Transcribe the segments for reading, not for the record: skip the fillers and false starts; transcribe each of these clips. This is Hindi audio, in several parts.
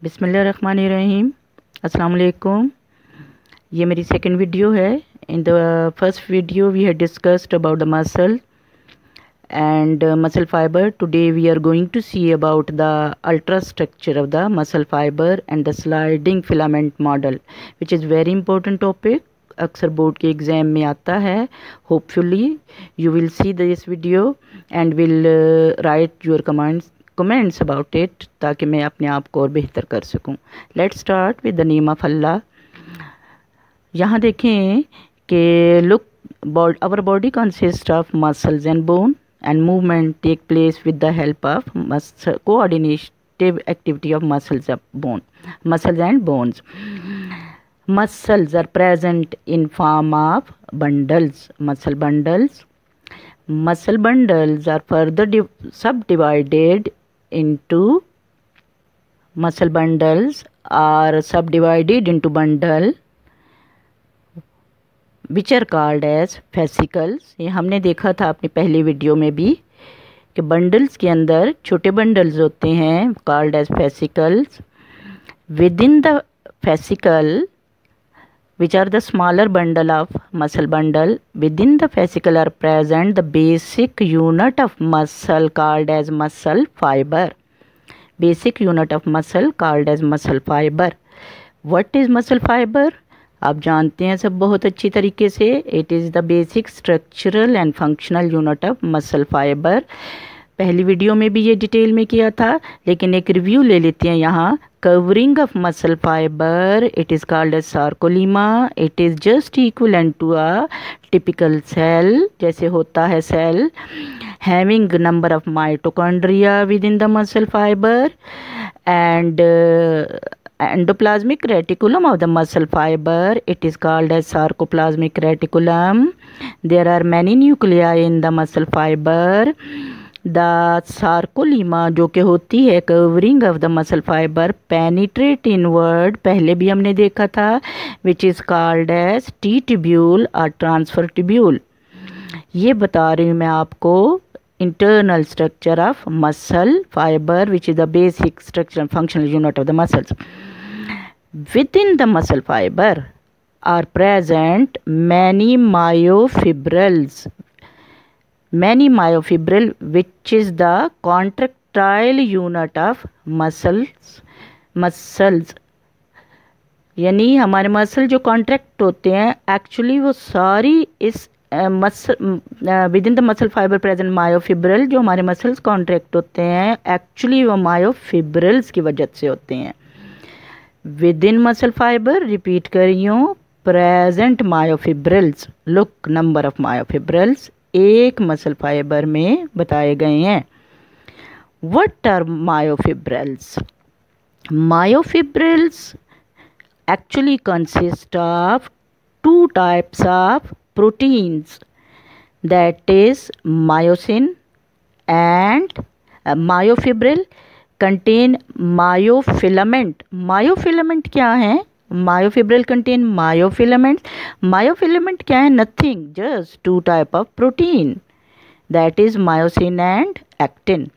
बिस्मिल्लाहिर्रहमानिर्रहीम। अस्सलाम वालेकुम। ये मेरी सेकंड वीडियो है। In the first video we had discussed about the muscle and muscle fiber. Today we are going to see about the ultrastructure of the muscle fiber and the sliding filament model, which is very important topic. अक्सर बोर्ड के एग्ज़ाम में आता है. Hopefully you will see this video and will write your comments about it, ताकि मैं अपने आप को और बेहतर कर सकूं. Let's start with the name of Allah. यहाँ देखें कि look, our body consists of muscles and bone, and movement take place with the help of coordinative activity of muscles and bones. Muscles are present in form of bundles, muscle bundles. Muscle bundles are further subdivided into bundle which are called as fascicles. ये हमने देखा था अपनी पहली वीडियो में भी कि बंडल्स के अंदर छोटे बंडल्स होते हैं, called as fascicles. Within the fascicle, which are the smaller bundle of muscle bundle, within the fascicle are present the basic unit of muscle called as muscle fiber. Basic unit of muscle called as muscle fiber. What is muscle fiber? आप जानते हैं सब बहुत अच्छी तरीके से. It is the basic structural and functional unit of muscle fibre. पहली वीडियो में भी ये डिटेल में किया था, लेकिन एक रिव्यू ले लेते हैं यहाँ. Covering of muscle fibre, it is called as sarcolemma. It is just equivalent to a typical cell, जैसे होता है cell. Having number of mitochondria with in the muscle fibre and endoplasmic reticulum of the muscle fiber, it is called as sarcoplasmic reticulum. There are many nuclei in the muscle fiber. The sarcolemma जो कि होती है covering of the muscle fiber penetrate inward, पहले भी हमने देखा था, which is called as T-tubule or transfer tubule. ये बता रही हूँ मैं आपको internal structure of muscle fiber, which is the basic structure and functional unit of the muscles. Within the muscle fiber are present many myofibrils. Many myofibril, which is the contractile unit of muscles. यानी हमारे मसल जो कॉन्ट्रैक्ट होते हैं, एक्चुअली वो सारी इस with in the muscle fibre present myofibril. जो हमारे मसल्स कॉन्ट्रैक्ट होते हैं, एक्चुअली वो मायोफिब्रिल्स की वजह से होते हैं. Within muscle fibre, repeat करियो, present myofibrils. Look, number of myofibrils एक मसल फाइबर में बताए गए हैं. What are myofibrils? Myofibrils actually consist of two types of proteins, that is myosin and myofibril contain myofilament. Myofilament क्या है? Myofibril contain myofilament. Myofilament क्या है? Nothing, just two type of protein, that is myosin and actin.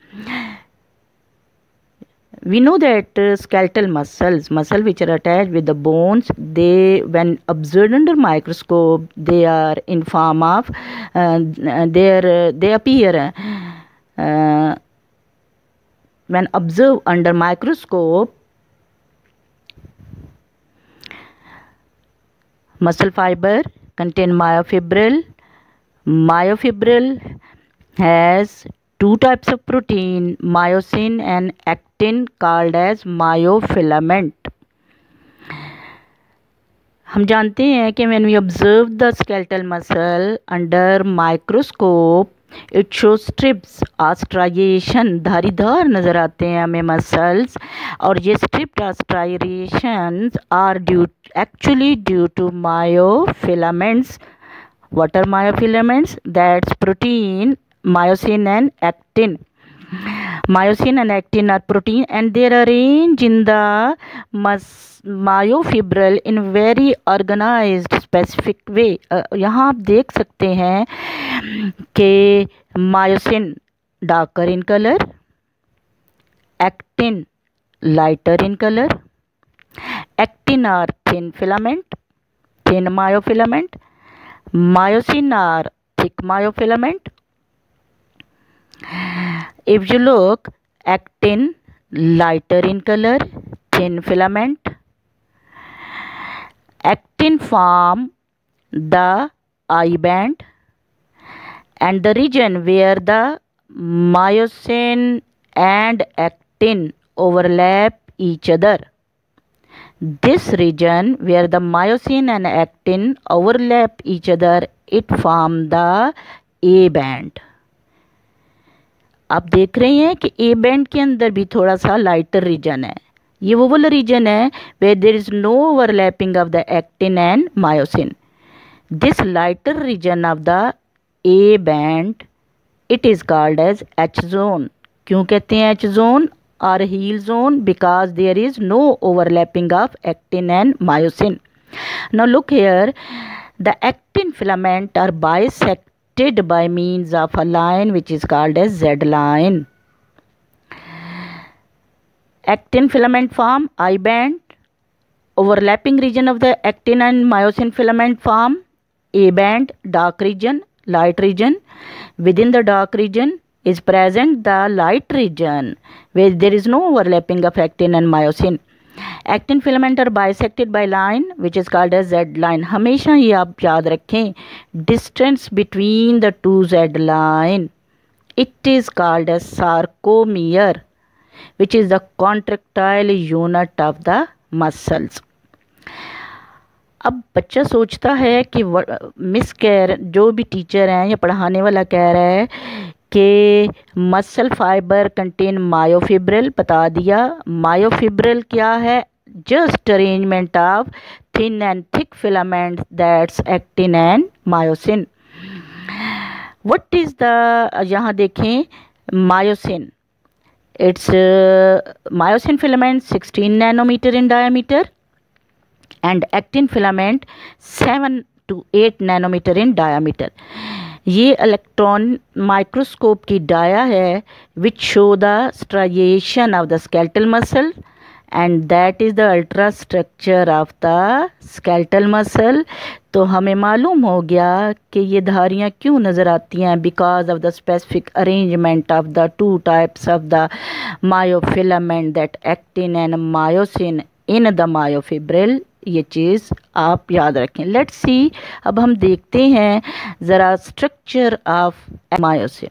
We know that skeletal muscle which are attached with the bones, they when observed under microscope, they are in form of they appear when observed under microscope. Muscle fiber contain myofibril. Myofibril has two types of protein, myosin and actin, called as myofilament. हम जानते हैं कि when we observe the skeletal muscle under microscope, it shows strips or striation. धारीदार नज़र आते हैं हमें मसल्स, और ये stripped or striations are actually due to myofilaments. What are myofilaments? That's protein myosin and actin. Myosin and actin are protein, and they are arranged in the myofibril in very organized specific way. यहाँ आप देख सकते हैं कि myosin darker in color, actin lighter in color. Actin are thin filament, thin myofilament. Myosin are thick myofilament. If you look, actin lighter in color, thin filament. Actin form the I band, and the region where the myosin and actin overlap each other. This region where the myosin and actin overlap each other, it form the A band. आप देख रहे हैं कि ए बैंड के अंदर भी थोड़ा सा लाइटर रीजन है. ये वो वाला रीजन है where there is no overlapping of the actin and myosin. This lighter region of the A band, it is called as H zone. क्यों कहते हैं H zone or heel zone? Because there is no overlapping of actin and myosin. Now look here, the actin filament are bisected by means of a line which is called as Z line. Actin filament form I band. Overlapping region of the actin and myosin filament form A band, dark region, light region. Within the dark region is present the light region where there is no overlapping of actin and myosin. Actin filament are bisected by line which is called as Z line. हमेशा ये आप याद रखें, distance between the two Z line, it is called as sarcomere, which is the contractile unit of the muscles. अब बच्चा सोचता है कि मिस जो भी टीचर हैं या पढ़ाने वाला कह रहा है कि मसल फाइबर कंटेन मायोफिब्रिल, बता दिया. मायोफिब्रिल क्या है? Just arrangement of thin and thick filament that's actin and myosin. What is the, यहाँ देखें myosin, it's myosin filament 16 nanometre in diameter and actin filament 7 to 8 nanometre in diameter. ये इलेक्ट्रॉन माइक्रोस्कोप की डाया है which show the striation of the skeletal muscle and that is the ultra structure of the skeletal muscle. तो हमें मालूम हो गया कि ये धारियाँ क्यों नज़र आती हैं, because of the specific arrangement of the two types of the myofilament that actin and myosin in the myofibril. ये चीज़ आप याद रखें. लेट्स सी, अब हम देखते हैं ज़रा structure of myosin.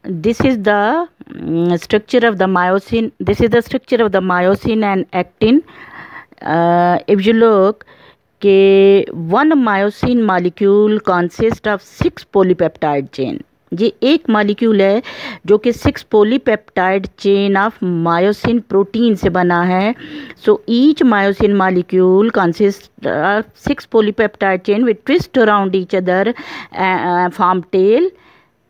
This is the structure of the myosin. This is the structure of the myosin and actin. If you look के one myosin molecule consist of 6 polypeptide chain. ये एक मॉलिक्यूल है जो कि 6 polypeptide chain of myosin protein से बना है. So each myosin molecule consist of 6 polypeptide chain which twist around each other form tail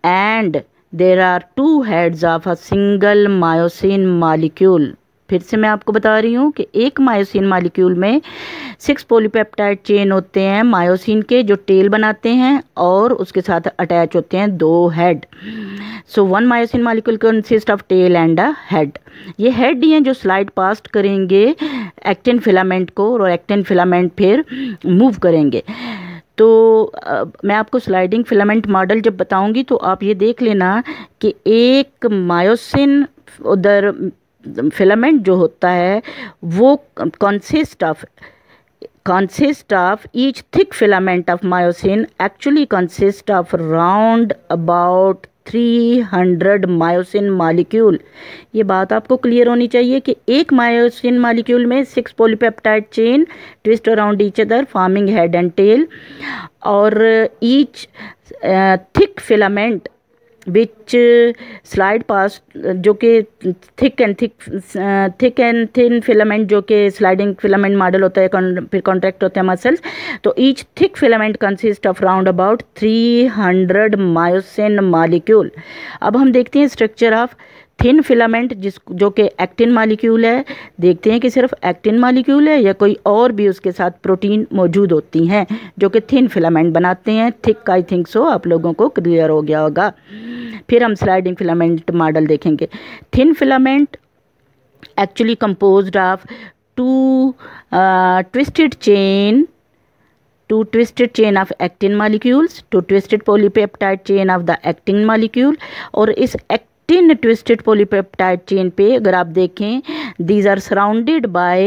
and there are 2 heads of a single myosin molecule. फिर से मैं आपको बता रही हूँ कि एक मायोसिन मॉलिक्यूल में 6 पॉलीपेप्टाइड चेन होते हैं मायोसिन के जो टेल बनाते हैं और उसके साथ अटैच होते हैं 2 head. So one myosin molecule consist of tail and a head. ये हेड ही हैं जो स्लाइड पास्ट करेंगे एक्टिन फिलामेंट को और एक्टिन फिलामेंट फिर मूव करेंगे. तो मैं आपको स्लाइडिंग फिलामेंट मॉडल जब बताऊंगी तो आप ये देख लेना कि एक मायोसिन उधर फिलामेंट जो होता है वो consist of each thick filament of myosin actually consist of round about 300 myosin molecule. ये बात आपको क्लियर होनी चाहिए कि एक मायोसिन मॉलिक्यूल में 6 polypeptide chain twist around each other forming head and tail और each thick filament which slide pass जो कि थिक एंड थिन फिलामेंट जो कि स्लाइडिंग फिलामेंट मॉडल होता है फिर कॉन्ट्रैक्ट होते हैं मसल्स. तो each thick filament consist of round about 300 myosin molecule. अब हम देखते हैं स्ट्रक्चर ऑफ थिन फिलामेंट जो कि एक्टिन मॉलिक्यूल है. देखते हैं कि सिर्फ एक्टिन मॉलिक्यूल है या कोई और भी उसके साथ प्रोटीन मौजूद होती हैं जो कि थिन फिलामेंट बनाते हैं. थिक आई थिंक सो आप लोगों को क्लियर हो गया होगा. फिर हम स्लाइडिंग फिलामेंट मॉडल देखेंगे। Thin filament actually composed of two twisted chain of actin molecules, two twisted polypeptide chain of the actin molecule। और इस actin twisted polypeptide chain पे अगर आप देखें, these are surrounded by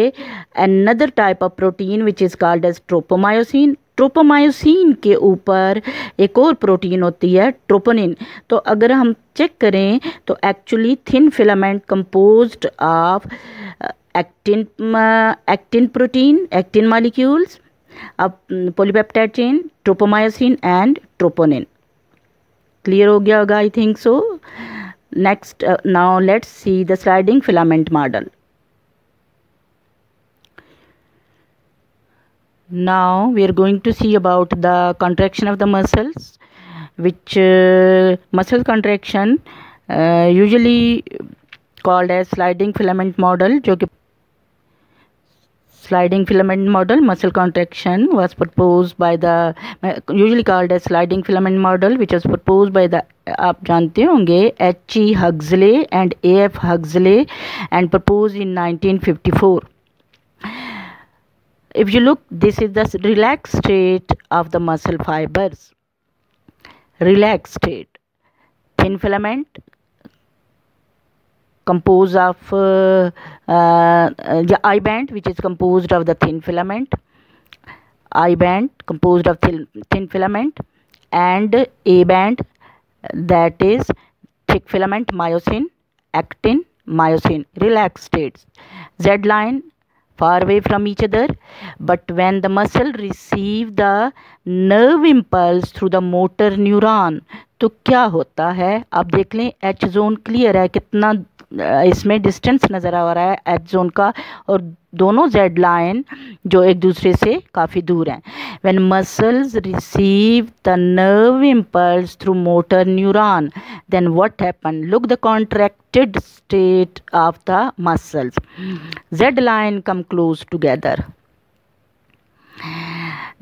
another type of protein which is called as tropomyosin। Tropomyosin के ऊपर एक और प्रोटीन होती है ट्रोपोनिन। तो अगर हम चेक करें तो actually thin filament composed of actin protein, actin molecules of polypeptide chain, tropomyosin and troponin। Clear हो गया होगा, I think so. Next, now let's see the sliding filament model. Now we are going to see about the contraction of the muscles, which muscle contraction usually called as sliding filament model, जो कि sliding filament model muscle contraction was proposed by the usually called as sliding filament model, which was proposed by the आप जानते होंगे H.E. Huxley and A.F. Huxley and proposed in 1954। If you look, this is the relaxed state of the muscle fibers, relaxed state, thin filament composed of the I band, which is composed of the thin filament, I band composed of thin filament, and A band, that is thick filament, myosin, actin, myosin, relaxed states, Z line far away from each other। But when the muscle receive the nerve impulse through the motor neuron, तो क्या होता है, आप देख लें एच जोन क्लियर है, कितना इसमें डिस्टेंस नज़र आ रहा है एच जोन का, और दोनों जेड लाइन जो एक दूसरे से काफ़ी दूर हैं। When muscles receive the nerve impulse through motor neuron, then what happen, look the contracted state of the muscles, Z line come close together,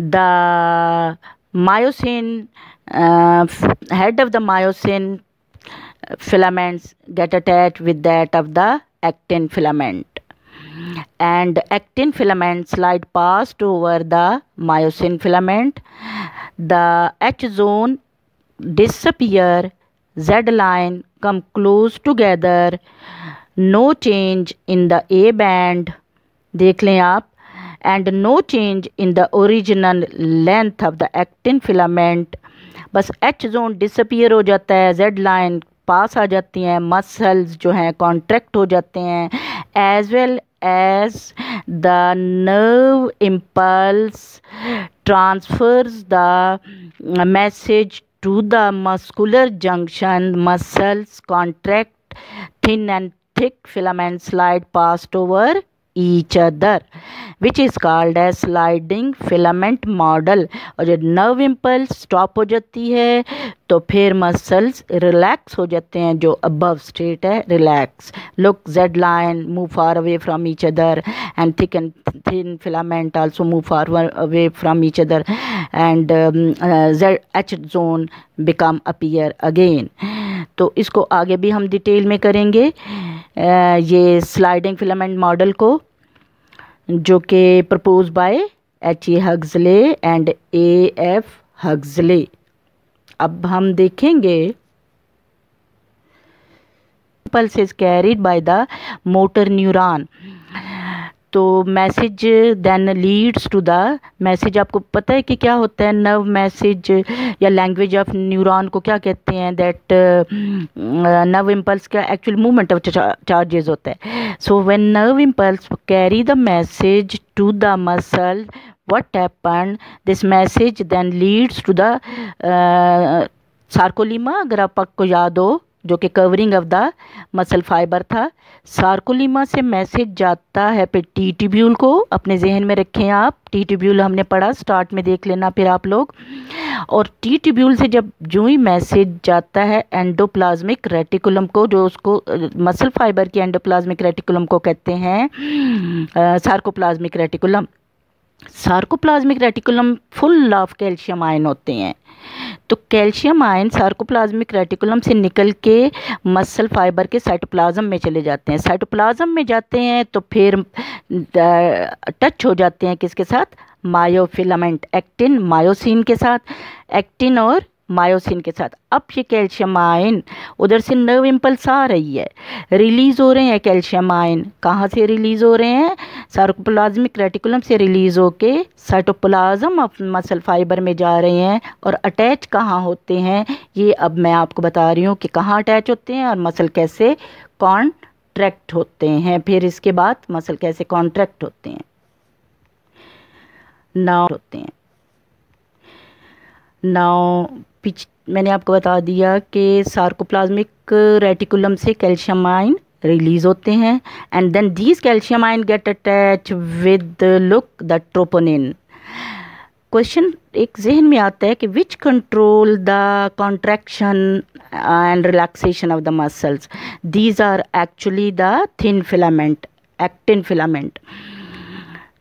the myosin head of the myosin filaments get attached with that of the actin filament, and actin filament slide past over the myosin filament, the H zone disappear, Z line come close together, no change in the A band, देख लें आप, and no change in the original length of the actin filament, बस H zone disappear हो जाता है, Z line पास आ जाती हैं, मसल्स जो हैं कॉन्ट्रैक्ट हो जाते हैं, as well as the nerve impulse transfers the message to the muscular junction, muscles contract, thin and thick filaments slide past over each other, which is called as sliding filament model। और जब नर्व इम्पल्स स्टॉप हो जाती है तो फिर मसल्स रिलैक्स हो जाते हैं, जो अबव स्टेट है relax. Look, Z line move far away from each other and thick and thin filament also move far away from each other, and Z H zone become appear again. तो इसको आगे भी हम डिटेल में करेंगे, ये स्लाइडिंग फिलामेंट मॉडल को, जो कि propose by H.E. Huxley and A.F. Huxley. अब हम देखेंगे impulse is carried by the motor neuron, तो message then leads to the message. आपको पता है कि क्या होता है नर्व मैसेज या लैंग्वेज ऑफ न्यूरॉन को क्या कहते हैं, दैट नर्व इम्पल्स का एक्चुअल मूवमेंट ऑफ चार्जेस होता है। So when nerve impulse carry the message to the muscle, what happen, this message then leads to the sarcolemma, अगर आपको याद हो, जो कि covering of the muscle fibre था। सार्कोलीमा से मैसेज जाता है फिर टी ट्यूब्यूल को, अपने जहन में रखें आप, टी ट्यूब्यूल हमने पढ़ा, स्टार्ट में देख लेना फिर आप लोग। और टी ट्यूब्यूल से जब जो ही मैसेज जाता है एंडोप्लाज्मिक रेटिकुलम को, जो उसको मसल फाइबर की एंडोप्लाज्मिक रेटिकुलम को कहते हैं sarcoplasmic reticulum, sarcoplasmic reticulum full of calcium ion होते हैं। तो कैल्शियम आयन सार्कोप्लाज्मिक रेटिकुलम से निकल के मसल फाइबर के साइटोप्लाज्म में चले जाते हैं। साइटोप्लाज्म में जाते हैं तो फिर टच हो जाते हैं किसके साथ, मायोफिलामेंट, एक्टिन मायोसिन के साथ, एक्टिन और मायोसिन के साथ। अब ये कैल्शियम आयन उधर से नर्व इम्पल्स आ रही है, रिलीज हो रहे हैं कैल्शियम आयन। कहाँ से रिलीज हो रहे हैं, सार्कोप्लाज्मिक रेटिकुलम से रिलीज होके साइटोप्लाज्म ऑफ मसल फाइबर में जा रहे हैं। और अटैच कहाँ होते हैं ये अब मैं आपको बता रही हूँ कि कहाँ अटैच होते हैं और मसल कैसे कॉन्ट्रैक्ट होते हैं। फिर इसके बाद मसल कैसे कॉन्ट्रैक्ट होते हैं नाउ मैंने आपको बता दिया कि सार्कोप्लाज्मिक रेटिकुलम से कैल्शियम आयन रिलीज होते हैं and then these calcium ion get attach with look the troponin. Question एक जहन में आता है कि which control the contraction and relaxation of the muscles. These are actually the thin filament, actin filament,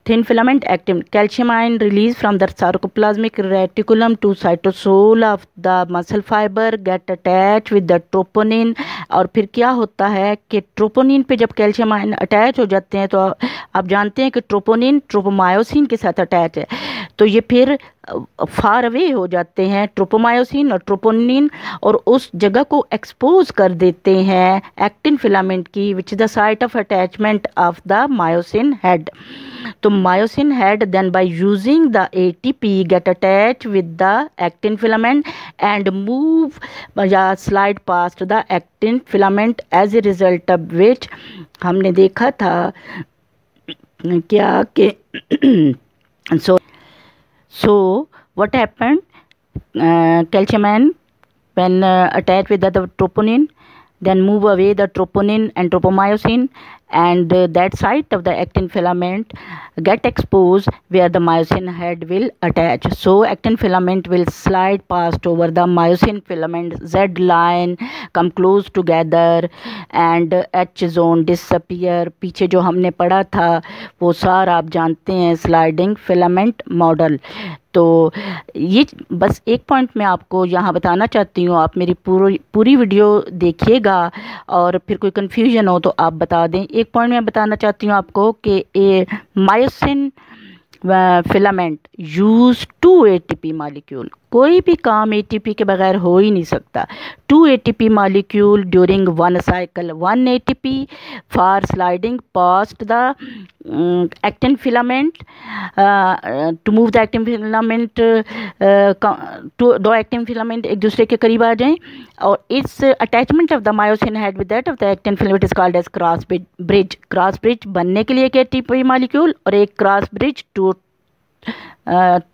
thin filament actin. Calcium ion released from the sarcoplasmic reticulum to cytosol of the muscle fiber get attached with the troponin। और फिर क्या होता है कि ट्रोपोनिन पे जब कैल्शियम आयन अटैच हो जाते हैं तो आप जानते हैं कि ट्रोपोनिन ट्रोपोमायोसिन के साथ अटैच है, तो ये फिर फार अवे हो जाते हैं ट्रोपोमायोसिन और ट्रोपोनिन और उस जगह को एक्सपोज कर देते हैं एक्टिन फिलामेंट की, which is the site of attachment of the myosin head. तो myosin head then by using the ATP get attached with the actin filament and move या slide past the actin filament as a result of which हमने देखा था क्या कि so what happened, calcium ion when attached with the troponin then move away the troponin and tropomyosin and that site of the actin filament get exposed where the myosin head will attach. So actin filament will slide past over the myosin filament, Z line come close together and H zone disappear। पीछे जो हमने पढ़ा था वो सारा आप जानते हैं स्लाइडिंग फिलामेंट मॉडल। तो ये बस एक पॉइंट मैं आपको यहाँ बताना चाहती हूँ, आप मेरी पूरी वीडियो देखिएगा और फिर कोई कन्फ्यूजन हो तो आप बता दें। एक पॉइंट मैं बताना चाहती हूँ आपको कि a myosin filament use 2 ATP molecule, कोई भी काम ATP के बगैर हो ही नहीं सकता। 2 ATP molecule during 1 cycle, 1 ATP for sliding past the actin filament to move the actin filament, दो एक्टिन फिलामेंट एक दूसरे के करीब आ जाएं और इस attachment of the myosin head with that of the actin filament is called as cross bridge. Cross bridge बनने के लिए एक ATP मॉलिक्यूल और एक क्रॉस ब्रिज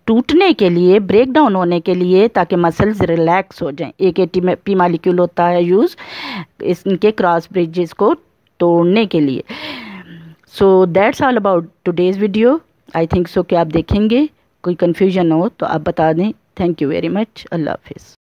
टूटने के लिए, ब्रेक डाउन होने के लिए ताकि मसल्स रिलैक्स हो जाएं, एक ATP मॉलिक्यूल होता है यूज़ इनके क्रॉस ब्रिजेस को तोड़ने के लिए। So that's all about today's video. I think so कि आप देखेंगे, कोई कन्फ्यूजन हो तो आप बता दें। Thank you very much. अल्लाह हाफिज़।